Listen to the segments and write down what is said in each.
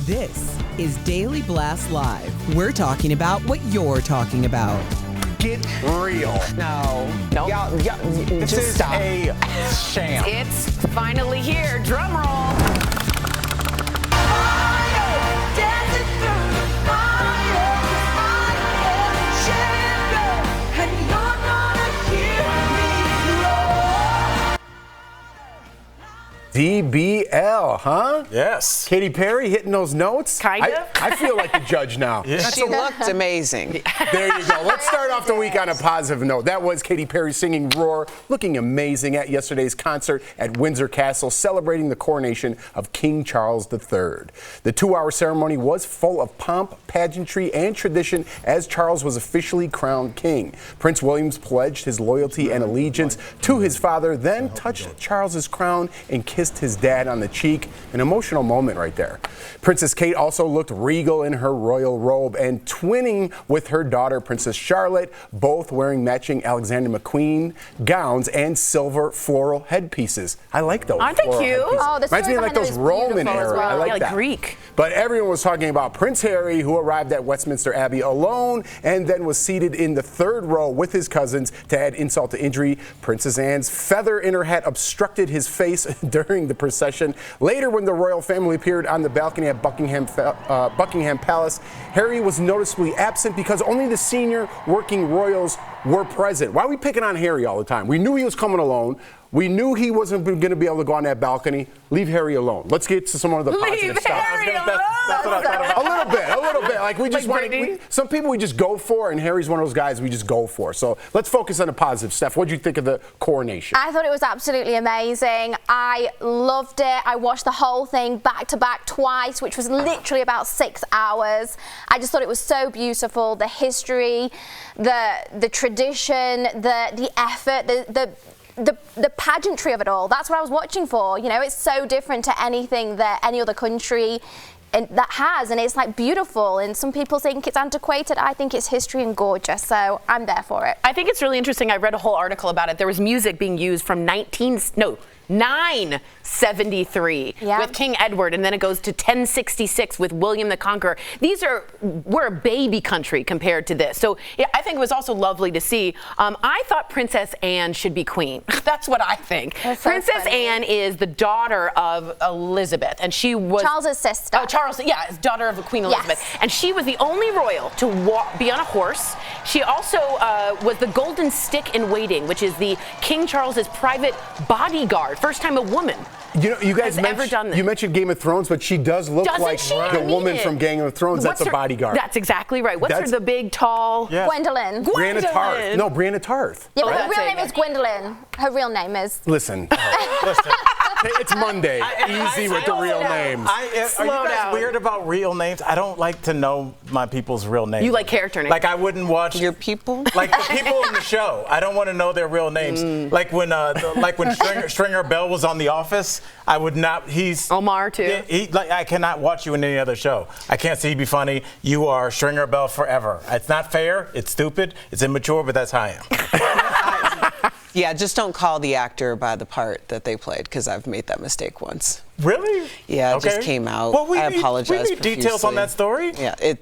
This is Daily Blast Live. We're talking about what you're talking about. Get real. No. Y'all, Just this stop. is a sham. It's finally here. Drum roll. DBL, huh? Yes. Katy Perry hitting those notes? Kind of. I feel like the judge now. She looked amazing. There you go. Let's start off the week on a positive note. That was Katy Perry singing Roar, looking amazing at yesterday's concert at Windsor Castle, celebrating the coronation of King Charles III. The 2-hour ceremony was full of pomp, pageantry, and tradition as Charles was officially crowned king. Prince William pledged his loyalty and allegiance to his father, then touched Charles's crown and kissed his dad on the cheek. An emotional moment right there. Princess Kate also looked regal in her royal robe and twinning with her daughter, Princess Charlotte, both wearing matching Alexander McQueen gowns and silver floral headpieces. I like those. Aren't they floral cute? headpieces. Oh, the reminds me of like those Roman era. Well. I like Yeah, like that. Greek. But everyone was talking about Prince Harry, who arrived at Westminster Abbey alone and then was seated in the third row with his cousins. To add insult to injury, Princess Anne's feather in her hat obstructed his face during the procession. Later, when the royal family appeared on the balcony at Buckingham Palace, Harry was noticeably absent because only the senior working royals were present. Why are we picking on Harry all the time? We knew he was coming alone. We knew he wasn't going to be able to go on that balcony. Leave Harry alone. Let's get to some of the positive stuff. Harry alone. That's what I thought. A little bit. Like we just want some people we just go for, and Harry's one of those guys we just go for. So let's focus on the positive stuff. What did you think of the coronation? I thought it was absolutely amazing. I loved it. I watched the whole thing back to back twice, which was literally about 6 hours. I just thought it was so beautiful. The history, the tradition, the effort, the pageantry of it all. That's what I was watching for. You know, it's so different to anything that any other country that has, and it's like beautiful, and some people think it's antiquated. I think it's history and gorgeous, so I'm there for it. I think it's really interesting. I read a whole article about it. There was music being used from 973 with King Edward, and then it goes to 1066 with William the Conqueror. We're a baby country compared to this. So yeah, I think it was also lovely to see. I thought Princess Anne should be queen. That's what I think. Princess Anne is the daughter of Elizabeth, and she was Charles's sister. Oh, Charles, yeah, is daughter of Queen Elizabeth. Yes. And she was the only royal to be on a horse. She also was the golden stick in waiting, which is the King Charles's private bodyguard. First time a woman. You know, you guys you mentioned Game of Thrones, but she does look like the woman from Game of Thrones. That's a bodyguard. That's exactly right. What's her, the big, tall? Yes. Gwendolyn. Brianna Tarth. No, Brianna Tarth. Yeah, but her real name is Gwendolyn. Her real name is. Listen. It's Monday. Easy with the real names. Are you guys weird about real names? I don't like to know my people's real names. You like character names? Like I wouldn't watch your people. Like the people in the show. I don't want to know their real names. Like when Stringer Bell was on The Office, I would not. He's Omar too. I cannot watch you in any other show. I can't see you be funny. You are Stringer Bell forever. It's not fair. It's stupid. It's immature. But that's how I am. Yeah, just don't call the actor by the part that they played, because I've made that mistake once. Really? Yeah, it just came out. Well, I apologize. We need details on that story. Yeah, I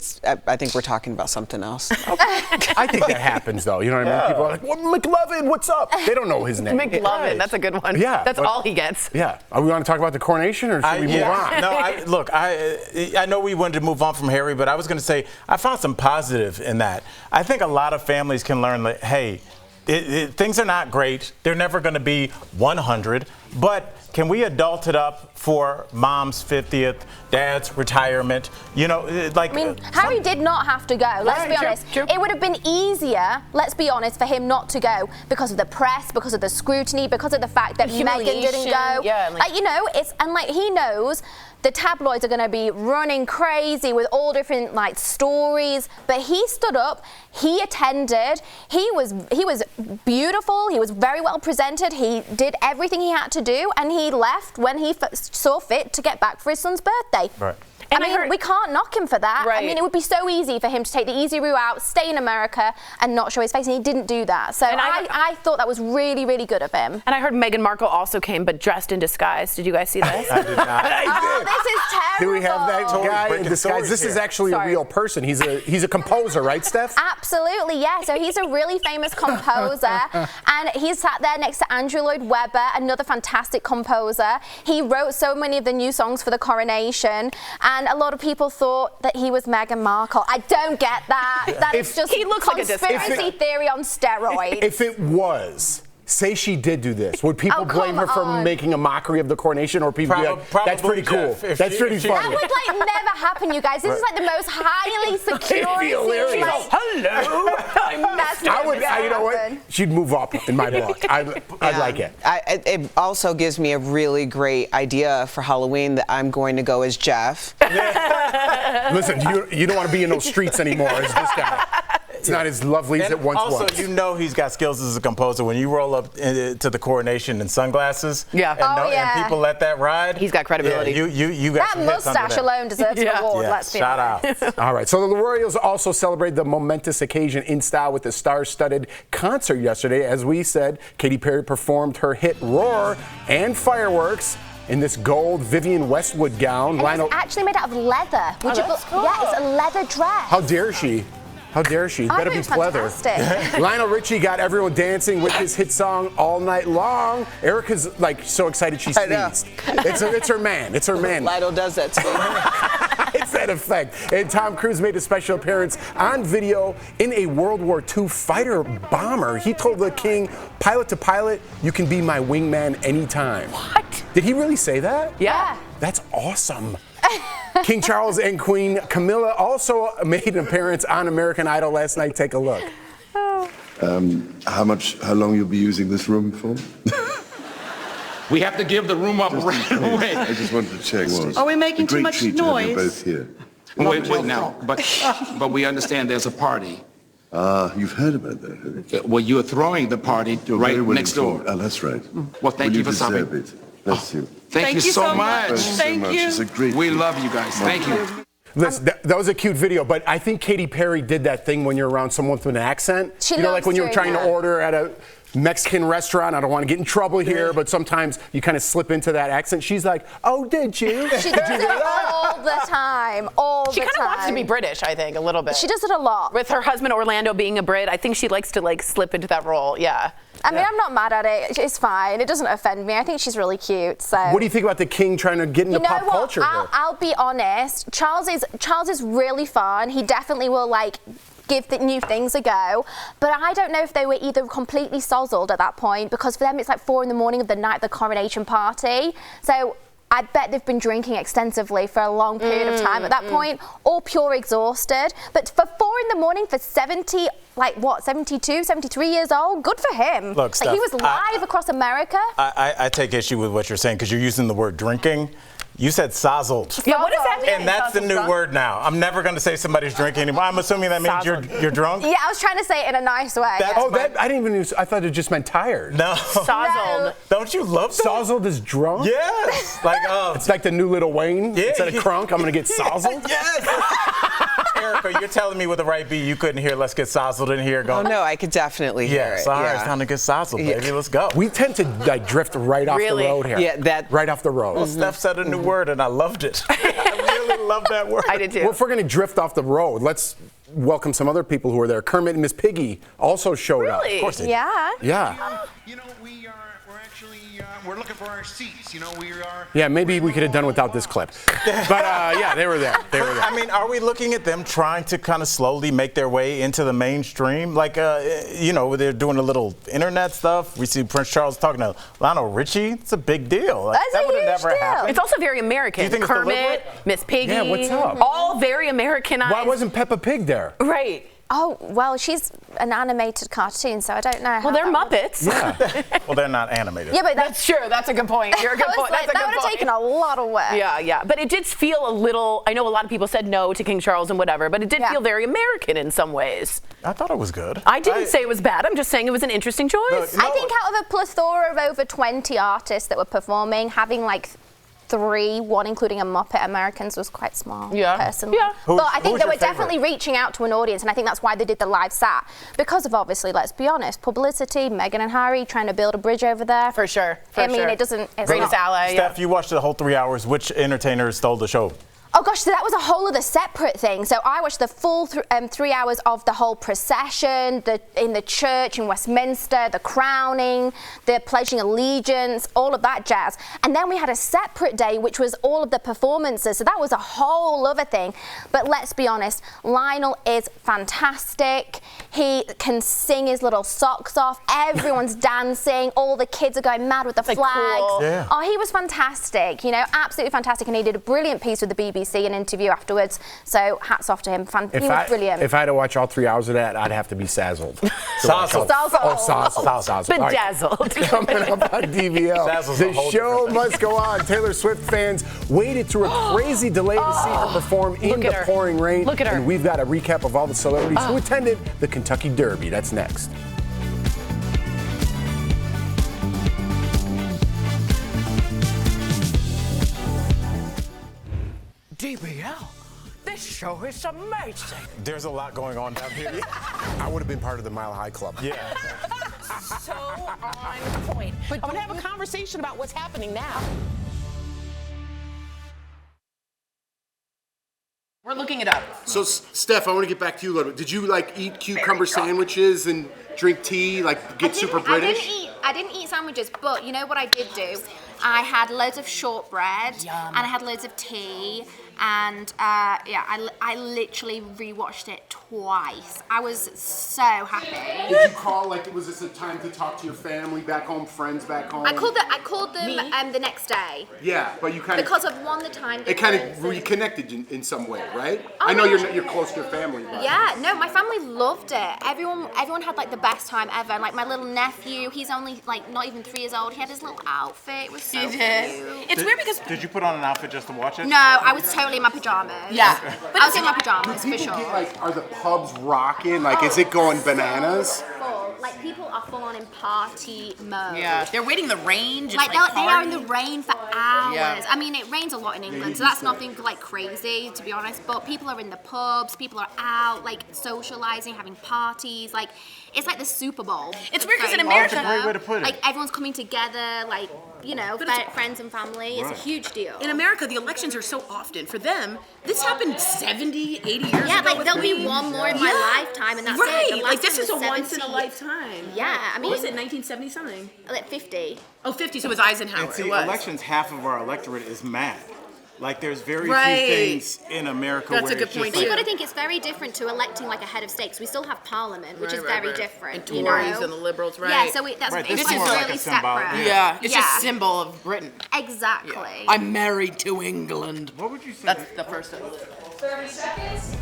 think we're talking about something else. I think that happens, though. You know what I mean? People are like, well, McLovin, what's up? They don't know his name. McLovin, that's a good one. Yeah. That's all he gets. Yeah. Are we going to talk about the coronation, or should we move on? No, I know we wanted to move on from Harry, but I was going to say, I found some positive in that. I think a lot of families can learn that, hey, things are not great. They're never going to be 100, but can we adult it up for mom's 50th, dad's retirement? You know, like. I mean, Harry did not have to go. Let's be honest. True. It would have been easier, let's be honest, for him not to go because of the press, because of the scrutiny, because of the fact that Meghan didn't go. Yeah, like, you know, he knows the tabloids are going to be running crazy with all different like stories, but he stood up, he attended, he was beautiful, he was very well presented, he did everything he had to do, and he left when he saw fit to get back for his son's birthday. Right. And I mean, we can't knock him for that. Right. I mean, it would be so easy for him to take the easy route out, stay in America, and not show his face, and he didn't do that. So I thought that was really, really good of him. And I heard Meghan Markle also came, but dressed in disguise. Did you guys see this? I did not. Oh, this is terrible. Do we have that guy in breaking disguise? This is actually a real person. He's a composer, right, Steph? Absolutely, yeah. So he's a really famous composer, and he's sat there next to Andrew Lloyd Webber, another fantastic composer. He wrote so many of the new songs for the Coronation, and a lot of people thought that he was Meghan Markle. I don't get that. That is just he looks like a conspiracy theory on steroids. If it was, say she did do this, would people blame her for making a mockery of the Coronation, or people be like, that's pretty cool, that's pretty funny? That would like never happen, you guys. This is like the most highly secure. Hello. You know what? She'd move up in my book. I'd like it. It also gives me a really great idea for Halloween that I'm going to go as Jeff. Listen, you don't want to be in those streets anymore as this guy. It's not as lovely as it once was. Also, you know he's got skills as a composer. When you roll up to the Coronation in sunglasses, and people let that ride, he's got credibility. Yeah, you got that some hits under mustache that. alone deserves an award. Let's be honest. Shout out. All right, so the Royals also celebrated the momentous occasion in style with a star-studded concert yesterday. As we said, Katy Perry performed her hit "Roar" and fireworks in this gold Vivienne Westwood gown. And it's actually made out of leather. Would you cool. Yeah, it's a leather dress. How dare she? How dare she? Better be leather. Lionel Richie got everyone dancing with his hit song all night long. Erica's like so excited she sneezed. It's her man. It's her man. Lionel does that to me. It's that effect. And Tom Cruise made a special appearance on video in a World War II fighter bomber. He told the king, pilot to pilot, you can be my wingman anytime. What? Did he really say that? Yeah. That's awesome. King Charles and Queen Camilla also made an appearance on American Idol last night. Take a look. How long you'll be using this room for? We have to give the room up right away. I just wanted to check. Are we making too much treat noise? To have you both here. Wait now, but we understand there's a party. You've heard about that, have you? Well, you are throwing the party right next door. Oh, that's right. Well, thank you for deserve stopping. it. Bless you. Thank you so much. Thank you. It's a great We love you guys. Thank you. Listen, that was a cute video, but I think Katy Perry did that thing when you're around someone with an accent. She like when you were loves trying doing to that. order at a Mexican restaurant. I don't want to get in trouble here, but sometimes you kind of slip into that accent. She's like, oh, did you? She does it all the time. She kind of wants to be British, I think, a little bit. She does it a lot. With her husband Orlando being a Brit, I think she likes to like slip into that role. Yeah. I mean, I'm not mad at it. It's fine. It doesn't offend me. I think she's really cute. So. What do you think about the king trying to get into pop culture here? I'll be honest. Charles is really fun. He definitely will like give the new things a go, but I don't know if they were either completely sozzled at that point, because for them it's like 4 a.m. of the night of the coronation party. So I bet they've been drinking extensively for a long period of time at that point, or pure exhausted. But for 4 a.m. for 72, 73 years old, good for him. Look, Steph, he was live across America. I take issue with what you're saying because you're using the word drinking. You said sozzled. Yeah, what does that mean? And that's the new word now. I'm never going to say somebody's drinking anymore. I'm assuming that means you're drunk? Yeah, I was trying to say it in a nice way. I didn't even use, I thought it just meant tired. No. Sozzled. Don't you love that? Sozzled is drunk? Yes. It's like the new Lil Wayne. Yeah. Instead of crunk, I'm going to get sozzled? Yes. Erica, you're telling me with the right beat you couldn't hear Let's Get Sozzled in here going. Oh, no, I could definitely hear it. Yes, all right, it's time to get sozzled, baby. Let's go. We tend to like drift right off the road here. Yeah, right off the road. Well, Steph said a new word and I loved it. I really love that word. I did too. Well, if we're going to drift off the road, let's welcome some other people who were there. Kermit and Miss Piggy also showed up. Really? Of course they did. Yeah. Yeah. You know, we're actually we're looking for our seats. You know, we are. Yeah, maybe we could have done without this clip. But yeah, they were there. They were there. I mean, are we looking at them trying to kind of slowly make their way into the mainstream? Like, you know, they're doing a little internet stuff. We see Prince Charles talking to Lionel Richie. It's a big deal. Like, That's that a would have huge never deal. happened. It's also very American. Do you think it's Kermit, deliberate? Miss Piggy. Yeah, what's up? All very Americanized. Why wasn't Peppa Pig there? Right. Oh, well, she's an animated cartoon, so I don't know how Well, they're that would- Muppets. Yeah. Well, they're not animated. Yeah, but That's true. That's a good point. You're a good I was point. like, That's a that good would have point. taken a lot of work. Yeah, yeah. But it did feel a little, I know a lot of people said no to King Charles and whatever, but it did feel very American in some ways. I thought it was good. I didn't say it was bad. I'm just saying it was an interesting choice. Look, I think out of a plethora of over 20 artists that were performing, having like 3, one including a Muppet Americans, was quite small, personally. Yeah. But I think they were your favorite? definitely reaching out to an audience, and I think that's why they did the live sat. Because of, obviously, let's be honest, publicity, Meghan and Harry trying to build a bridge over there. For sure. I mean, it doesn't... It's Greatest not. ally. Steph, you watched the whole 3 hours. Which entertainer stole the show? Oh gosh, so that was a whole other separate thing. So I watched the full 3 hours of the whole procession, in the church in Westminster, the crowning, the pledging allegiance, all of that jazz. And then we had a separate day, which was all of the performances. So that was a whole other thing. But let's be honest, Lionel is fantastic. He can sing his little socks off. Everyone's dancing. All the kids are going mad with the flags. Cool. Yeah. Oh, he was fantastic. You know, absolutely fantastic. And he did a brilliant piece with the BBC. An interview afterwards, so hats off to him. He was brilliant. If I had to watch all 3 hours of that, I'd have to be sazzled. Sazzled. Sazzled. Bedazzled. Coming up on DBL, Sazzle's a the whole show different must go on. Taylor Swift fans waited through a crazy delay to see her perform in the pouring rain. Look at her. And we've got a recap of all the celebrities who attended the Kentucky Derby. That's next. DBL, this show is amazing. There's a lot going on down here. I would have been part of the Mile High Club. Yeah. So on point. But I want to have a conversation about what's happening now. We're looking it up. So, Steph, I want to get back to you a little bit. Did you eat cucumber sandwiches and drink tea, get super British? I didn't eat sandwiches, but you know what I did do? I had loads of shortbread, and I had loads of tea, and I literally rewatched it twice. I was so happy. Did you call was this a time to talk to your family back home, friends back home? I called them the next day. Yeah, but you kind of because of the time. it kind of reconnected you in some way, right? Oh, I know no. you're close to your family, but Yeah, no, my family loved it. Everyone had the best time ever. Like my little nephew, he's only not even 3 years old. He had his little outfit. It was so cute. It's weird because Did you put on an outfit just to watch it? No, I was totally in my pajamas. Yeah. But I was in my pajamas for people sure. get are the pubs rocking? Is it going bananas? People are full on in party mode. yeah, they're waiting the range. They are in the rain for hours. Yeah. I mean, it rains a lot in England, so that's nothing crazy, to be honest. But people are in the pubs, people are out, socializing, having parties. It's like the Super Bowl. It's weird because in Oh, America, that's a great way to put it. Everyone's coming together, friends and family. It's a huge deal. in America, the elections are so often. For them, this happened 70, 80 years ago. There'll be one more in my lifetime, and that's right. it. The last This one is a was once in a 70. lifetime. Yeah, I mean, What was it, 1970 something? 50. Oh, 50, so it was Eisenhower. And see, it was. elections, half of our electorate is mad. There's very Right. few things in America That's where a good it's just point, But too. you got to think it's very different to electing a head of state. 'Cause we still have Parliament, which is very different. And you Tories know? and the Liberals, right? Yeah, so that's Right, it's this is more like really a symbol. separate. Yeah, it's just Yeah. a symbol of Britain. Exactly. I'm married to England. What would you say? That's the first one. 30 seconds.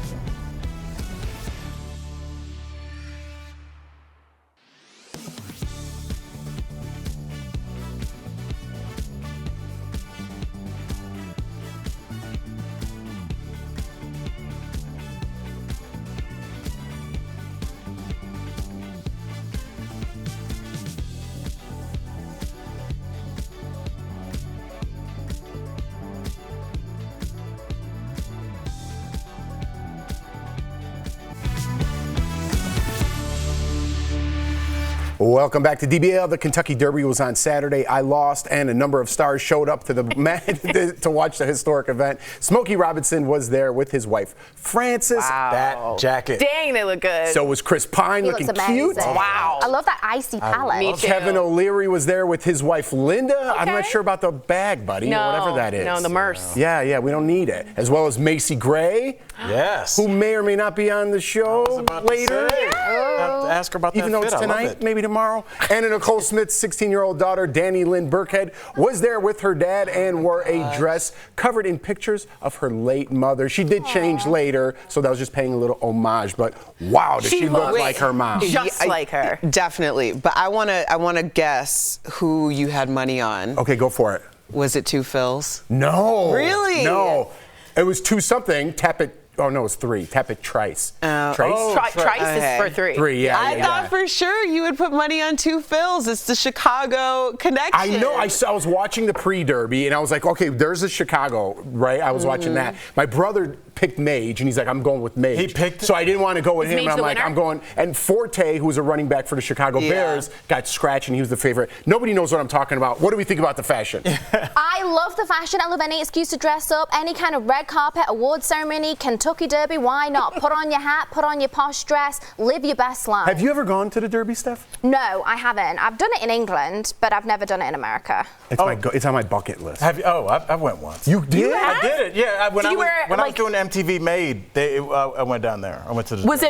Welcome back to DBL. The Kentucky Derby was on Saturday. I lost, and a number of stars showed up to the to watch the historic event. Smokey Robinson was there with his wife, Frances. That jacket. Dang, they look good. So was Chris Pine, He looking looks cute. amazing. Wow. I love that icy palette. Me too. Kevin O'Leary was there with his wife, Linda. I'm not sure about the bag, buddy, or whatever that is. No, the Merce. Yeah, we don't need it. As well as Macy Gray, Yes. who may or may not be on the show About to later. say. I have to ask her about Even that though fit. it's I love tonight, it. maybe tomorrow. Anna Nicole Smith's 16-year-old daughter, Danny Lynn Burkhead, was there with her dad and wore a dress covered in pictures of her late mother. She did change later, so that was just paying a little homage. But wow, does she look like her mom? Just like her. Definitely. But I wanna guess who you had money on. Okay, go for it. Was it 2 Phils? No. Really? No. It was 2 something. Tap it. Oh, no, it's 3. Tap it Trice. Oh. Trice? Trice is for 3. 3, yeah. I thought for sure you would put money on 2 Phils. It's the Chicago connection. I know. I was watching the pre-derby, and I was like, okay, there's a Chicago, right? I was watching that. My brother picked Mage, and he's like, I'm going with Mage. He picked. So I didn't want to go with him. Mage I'm the like, winner? I'm going. And Forte, who was a running back for the Chicago Bears, got scratched, and he was the favorite. Nobody knows what I'm talking about. What do we think about the fashion? I love the fashion. I love any excuse to dress up. Any kind of red carpet, award ceremony, Kentucky Derby. Why not? Put on your hat, put on your posh dress, live your best life. Have you ever gone to the Derby, Steph? No, I haven't. I've done it in England, but I've never done it in America. It's on my bucket list. Have you? Oh, I went once. You did? I did it. Yeah. When I was like- doing MTV Made, I went down there. I went to the. Was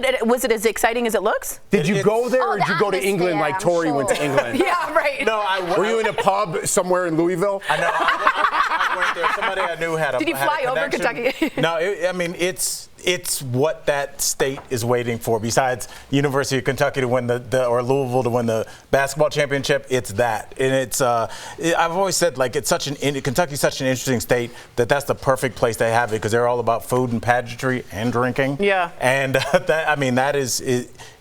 it as exciting as it looks? Did you go there, Oh, or did the you go to England like atmosphere, Tori I'm went to sure. England? Yeah, right. No, Were you in a pub somewhere in Louisville? I know. I went there. Somebody I knew had a. Did you had fly a over connection. Kentucky? No, I mean it's what that state is waiting for. Besides University of Kentucky to win or Louisville to win the basketball championship, it's that. And it's I've always said like Kentucky's such an interesting state that's the perfect place to have it because they're all about food and pageantry and drinking. Yeah. And that is.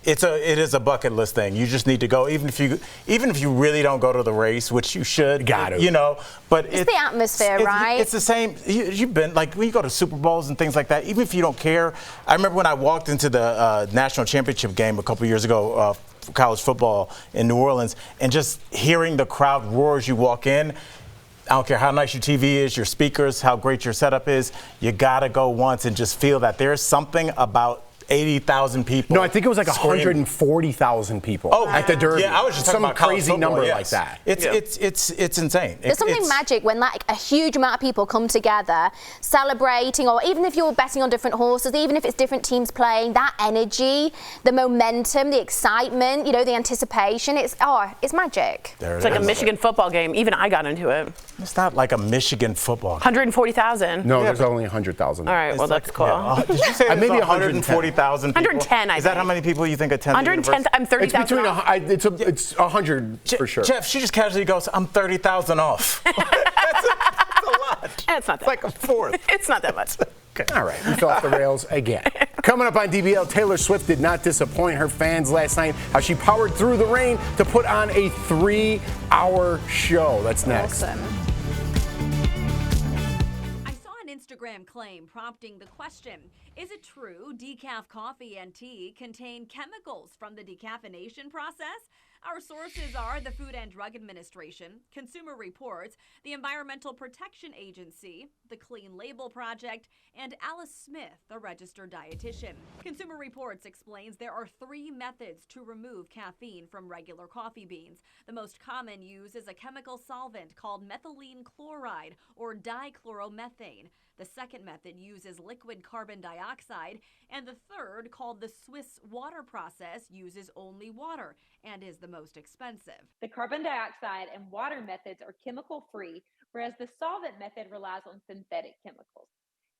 It is a bucket list thing. You just need to go, even if you really don't go to the race, which you should. Got it. You know, but It's the atmosphere, right? It's the same. You've been like when you go to Super Bowls and things like that. Even if you don't care, I remember when I walked into the national championship game a couple years ago. For college football in New Orleans, and just hearing the crowd roar as you walk in. I don't care how nice your TV is, your speakers, how great your setup is. You gotta go once and just feel that there's something about 80,000 people. No, I think it was like screaming. 140,000 people at the Derby. Yeah, I was just talking some about college crazy football, number yes. like that. It's insane. There's something magic when like a huge amount of people come together celebrating, or even if you're betting on different horses, even if it's different teams playing, that energy, the momentum, the excitement, the anticipation, it's magic. It's like a Michigan football game. Even I got into it. It's not like a Michigan football game. 140,000. No, there's only 100,000. All right, well, that's cool. Yeah. Did you say there's Maybe 140,000 people? 110, I Is that think. how many people you think attend 110. I'm It's 30,000 between off. it's 100 for sure. Jeff, she just casually goes, I'm 30,000 off. That's a lot. It's not that It's like a fourth. It's not that much. Okay. All right, we fell off the rails again. Coming up on DBL, Taylor Swift did not disappoint her fans last night. How she powered through the rain to put on a 3-hour show. That's next. Awesome. I saw an Instagram claim prompting the question, is it true decaf coffee and tea contain chemicals from the decaffeination process? Our sources are the Food and Drug Administration, Consumer Reports, the Environmental Protection Agency, the Clean Label Project, and Alice Smith, a registered dietitian. Consumer Reports explains there are 3 methods to remove caffeine from regular coffee beans. The most common use is a chemical solvent called methylene chloride or dichloromethane. The second method uses liquid carbon dioxide, and the third, called the Swiss water process, uses only water and is the most expensive. The carbon dioxide and water methods are chemical-free, whereas the solvent method relies on synthetic chemicals.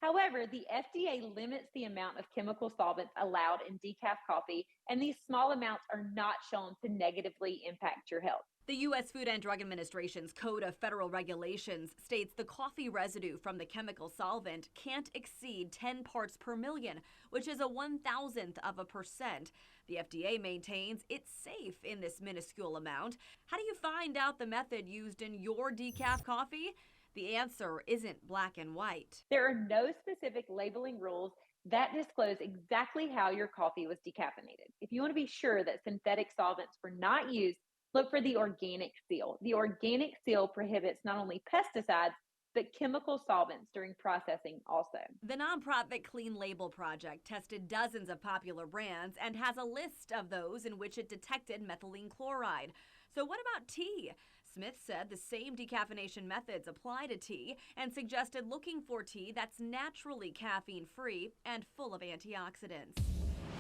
However, the FDA limits the amount of chemical solvents allowed in decaf coffee, and these small amounts are not shown to negatively impact your health. The U.S. Food and Drug Administration's Code of Federal Regulations states the coffee residue from the chemical solvent can't exceed 10 parts per million, which is a 0.001%. The FDA maintains it's safe in this minuscule amount. How do you find out the method used in your decaf coffee? The answer isn't black and white. There are no specific labeling rules that disclose exactly how your coffee was decaffeinated. If you want to be sure that synthetic solvents were not used, look for the organic seal. The organic seal prohibits not only pesticides, but chemical solvents during processing also. The nonprofit Clean Label Project tested dozens of popular brands and has a list of those in which it detected methylene chloride. So what about tea? Smith said the same decaffeination methods apply to tea and suggested looking for tea that's naturally caffeine-free and full of antioxidants.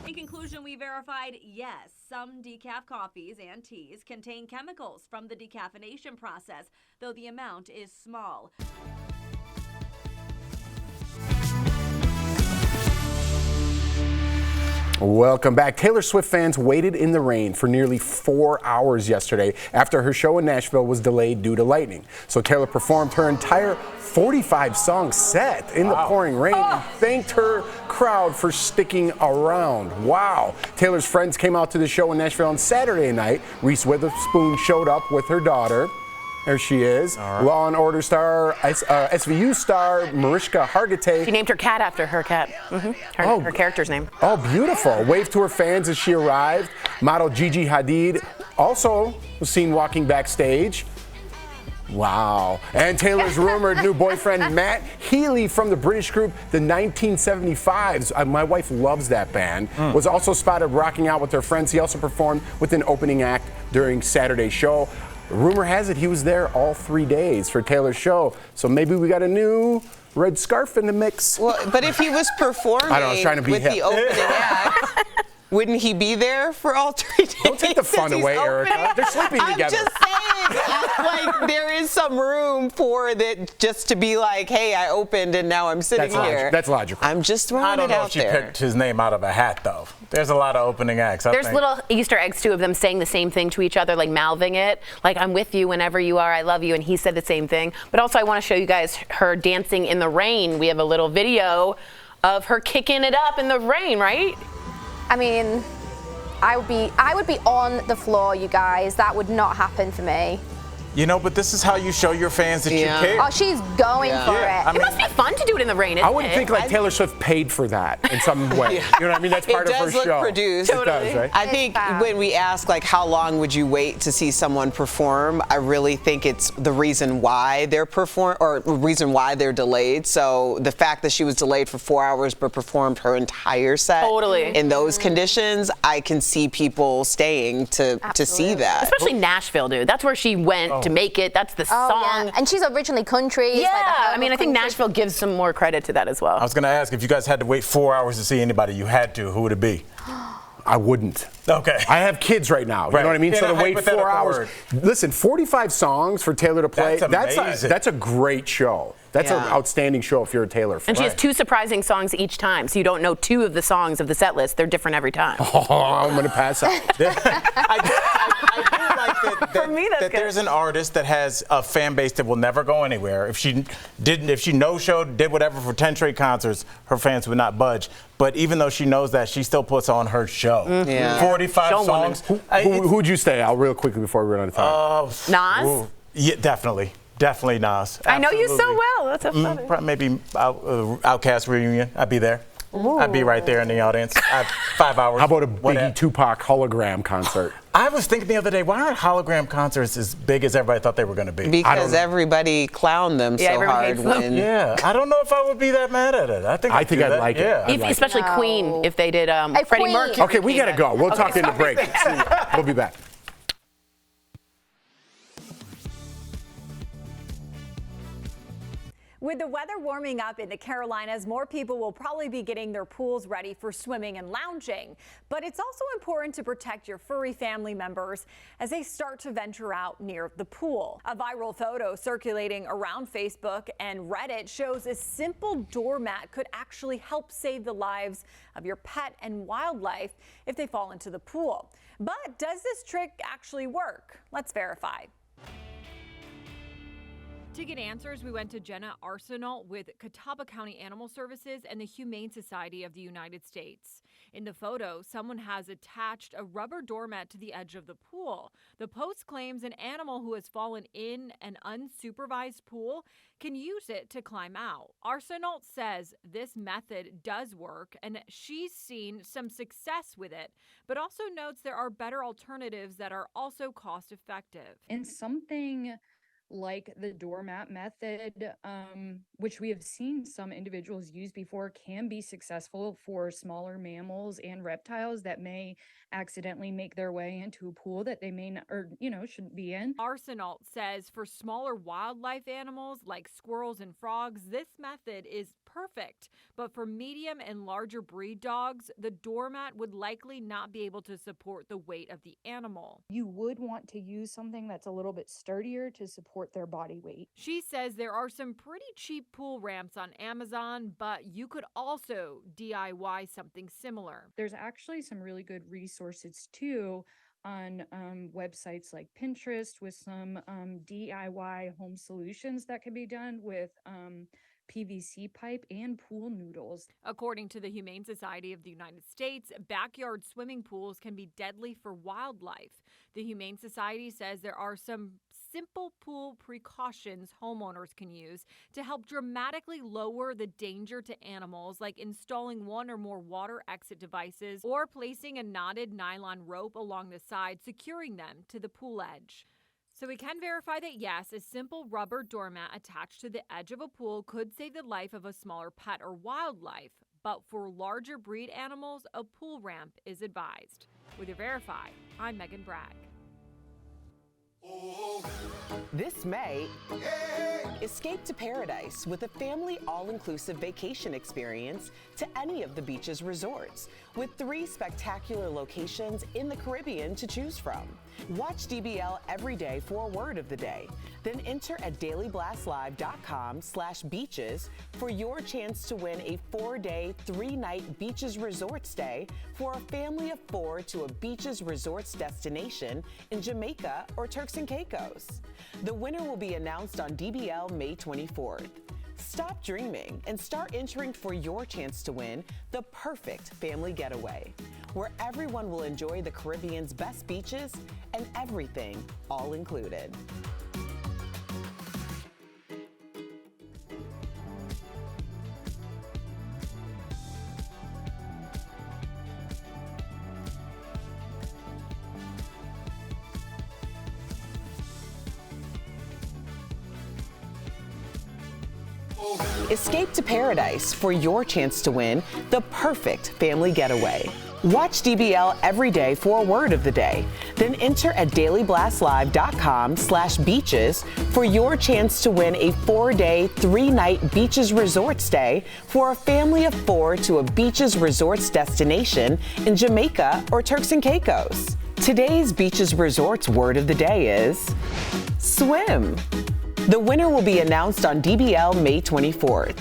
In conclusion, we verified, yes, some decaf coffees and teas contain chemicals from the decaffeination process, though the amount is small. Welcome back. Taylor Swift fans waited in the rain for nearly 4 hours yesterday after her show in Nashville was delayed due to lightning. So Taylor performed her entire 45-song set in the pouring rain and thanked her crowd for sticking around. Wow. Taylor's friends came out to the show in Nashville on Saturday night. Reese Witherspoon showed up with her daughter. There she is. Right. Law and Order star, SVU star Mariska Hargitay. She named her cat after her cat. Her character's name. Oh, beautiful. Waved to her fans as she arrived. Model Gigi Hadid also was seen walking backstage. Wow. And Taylor's rumored new boyfriend, Matt Healy from the British group, the 1975s. My wife loves that band. Was also spotted rocking out with her friends. He also performed with an opening act during Saturday's show. Rumor has it he was there all 3 days for Taylor's show. So maybe we got a new red scarf in the mix. Well, but if he was performing I know, I was trying to be with hip. the opening act, wouldn't he be there for all 3 days? Don't take the fun away, Erica. They're sleeping together. I'm just saying, like, there is some room for that just to be like, hey, I opened and now I'm sitting here. That's logical. I'm just throwing I don't it know out if she there. picked his name out of a hat, though. There's a lot of opening acts. There's little Easter eggs, too, of them saying the same thing to each other, like mouthing it. Like, I'm with you whenever you are, I love you, and he said the same thing. But also, I want to show you guys her dancing in the rain. We have a little video of her kicking it up in the rain, right? I mean, I would be on the floor, you guys. That would not happen for me. You know, but this is how you show your fans that you care. Oh, she's going for it. It must be fun to do it in the rain, isn't I wouldn't think like Taylor Swift paid for that in some way. You know what I mean? That's part of her show. It does look produced. It does, right? I think when we ask, like, how long would you wait to see someone perform, I really think it's the reason why they're reason why they're delayed. So the fact that she was delayed for 4 hours but performed her entire set in those conditions, I can see people staying to see that. Especially Nashville, dude. That's where she went to make it. That's the song. Yeah. And she's originally country. Yeah, I mean, I think Nashville gives some more credit to that as well. I was going to ask, if you guys had to wait 4 hours to see anybody, you had to, who would it be? I wouldn't. Okay. I have kids right now. You know what I mean? So to wait 4 hours. Word. Listen, 45 songs for Taylor to play. That's a great show. That's an outstanding show if you're a Taylor fan. And she has 2 surprising songs each time, so you don't know 2 of the songs of the set list. They're different every time. Oh, I'm going to pass out. I do like that there's an artist that has a fan base that will never go anywhere. If she no-showed, did whatever for 10 straight concerts, her fans would not budge. But even though she knows that, she still puts on her show. 45 songs. Who'd you stay out real quickly before we run out of Nas? time? Yeah, definitely. Definitely Nas. I know you so well. That's a funny. Maybe Outkast reunion. I'd be there. I'd be right there in the audience. 5 hours. How about a Biggie Tupac hologram concert? I was thinking the other day, why aren't hologram concerts as big as everybody thought they were going to be? Because everybody clowned them so hard. I don't know if I would be that mad at it. I think I'd like it. Yeah. Especially Queen, if they did Freddie Mercury. Okay, we got to go. We'll talk in the break. We'll be back. With the weather warming up in the Carolinas, more people will probably be getting their pools ready for swimming and lounging. But it's also important to protect your furry family members as they start to venture out near the pool. A viral photo circulating around Facebook and Reddit shows a simple doormat could actually help save the lives of your pet and wildlife if they fall into the pool. But does this trick actually work? Let's verify. To get answers, we went to Jenna Arsenault with Catawba County Animal Services and the Humane Society of the United States. In the photo, someone has attached a rubber doormat to the edge of the pool. The post claims an animal who has fallen in an unsupervised pool can use it to climb out. Arsenault says this method does work and she's seen some success with it, but also notes there are better alternatives that are also cost effective. And something like the doormat method, which we have seen some individuals use before, can be successful for smaller mammals and reptiles that may accidentally make their way into a pool that they may not, or shouldn't be in. Arsenault says for smaller wildlife animals like squirrels and frogs, this method is perfect. But for medium and larger breed dogs, the doormat would likely not be able to support the weight of the animal. You would want to use something that's a little bit sturdier to support their body weight. She says there are some pretty cheap pool ramps on Amazon, but you could also DIY something similar. There's actually some really good resources too on websites like Pinterest with some DIY home solutions that can be done with PVC pipe and pool noodles. According to the Humane Society of the United States, backyard swimming pools can be deadly for wildlife. The Humane Society says there are some simple pool precautions homeowners can use to help dramatically lower the danger to animals, like installing one or more water exit devices or placing a knotted nylon rope along the side, securing them to the pool edge. So we can verify that yes, a simple rubber doormat attached to the edge of a pool could save the life of a smaller pet or wildlife. But for larger breed animals, a pool ramp is advised. With your Verify, I'm Megan Bragg. This May, escape to paradise with a family all-inclusive vacation experience to any of the beach's resorts, with 3 spectacular locations in the Caribbean to choose from. Watch DBL every day for a word of the day. Then enter at dailyblastlive.com/beaches for your chance to win a 4-day, 3-night beaches resort stay for a family of 4 to a beaches resorts destination in Jamaica or Turks and Caicos. The winner will be announced on DBL May 24th. Stop dreaming and start entering for your chance to win the perfect family getaway, where everyone will enjoy the Caribbean's best beaches and everything all included. Escape to paradise for your chance to win the perfect family getaway. Watch DBL every day for a word of the day. Then enter at dailyblastlive.com/beaches for your chance to win a 4-day, 3-night beaches resort stay for a family of 4 to a beaches resorts destination in Jamaica or Turks and Caicos. Today's beaches resorts word of the day is swim. The winner will be announced on DBL May 24th.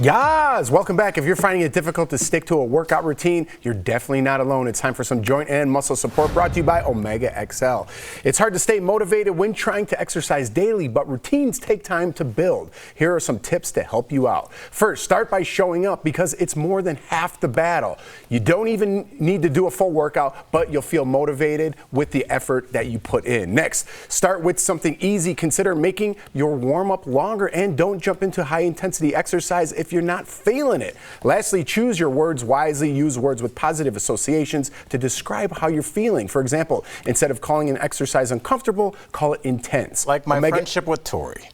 Yes, welcome back. If you're finding it difficult to stick to a workout routine, you're definitely not alone. It's time for some joint and muscle support brought to you by Omega XL. It's hard to stay motivated when trying to exercise daily, but routines take time to build. Here are some tips to help you out. First, start by showing up because it's more than half the battle. You don't even need to do a full workout, but you'll feel motivated with the effort that you put in. Next, start with something easy. Consider making your warm-up longer and don't jump into high-intensity exercise if you're not feeling it. Lastly, choose your words wisely. Use words with positive associations to describe how you're feeling. For example, instead of calling an exercise uncomfortable, call it intense. Like my friendship with Tori.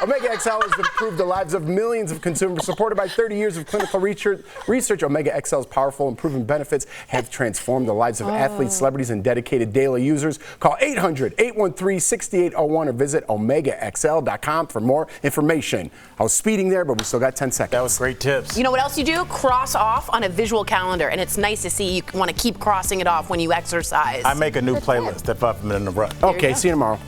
Omega XL has improved the lives of millions of consumers. Supported by 30 years of clinical research, Omega XL's powerful and proven benefits have transformed the lives of athletes, celebrities, and dedicated daily users. Call 800-813-6801 or visit OmegaXL.com for more information. I was speeding there, but we still got 10 seconds. That was great tips. You know what else you do? Cross off on a visual calendar, and it's nice to see you want to keep crossing it off when you exercise. I make a new playlist if I'm in the rut. Okay, see you tomorrow.